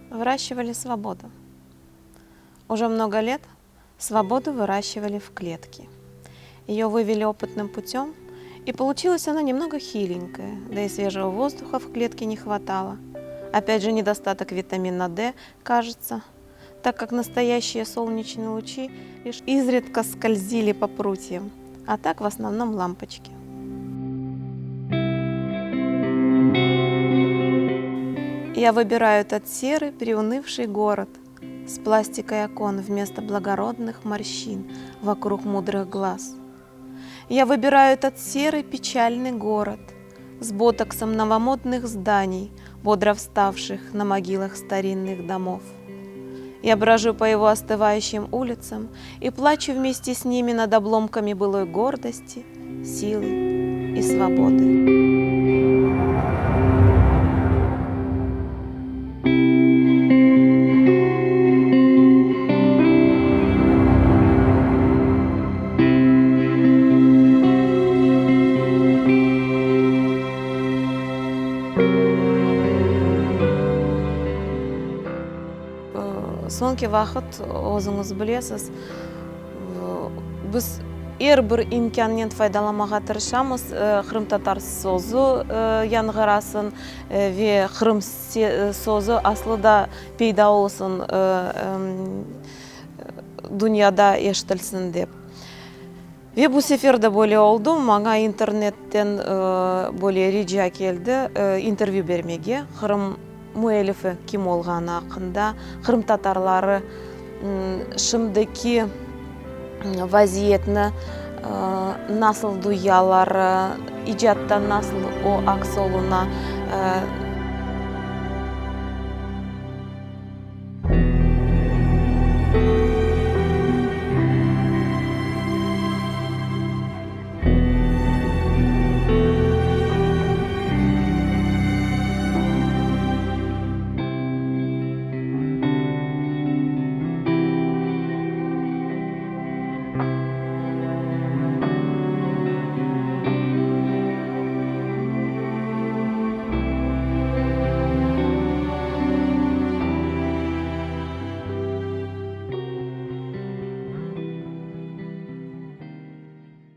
Выращивали свободу. Уже много лет свободу выращивали в клетке. Ее вывели опытным путем, и получилась она немного хиленькая, да и свежего воздуха в клетке не хватало. Опять же, недостаток витамина D, кажется, так как настоящие солнечные лучи лишь изредка скользили по прутьям, а так в основном лампочки. Я выбираю этот серый, приунывший город с пластикой окон вместо благородных морщин вокруг мудрых глаз. Я выбираю этот серый, печальный город с ботоксом новомодных зданий, бодро вставших на могилах старинных домов. Я брожу по его остывающим улицам и плачу вместе с ними над обломками былой гордости, силы и свободы. Соңғы вақыт өзіңіз білесіз, біз әрбір имканнен пайдалануға тырышамыз. Қырым-татар сөзі яңғырасын ве Қырым сөзі аслыда пайда болсын дүнияда естілсін деп. Ve bu sefer de böyle oldu. Bana internetten böyle rica geldi intervью бермеге. Қырым müellifi kim olğanı hakkında, Kırım Tatarları şimdiki vaziyetini nasıl duyuyorlar, icattan nasıl o aksoluna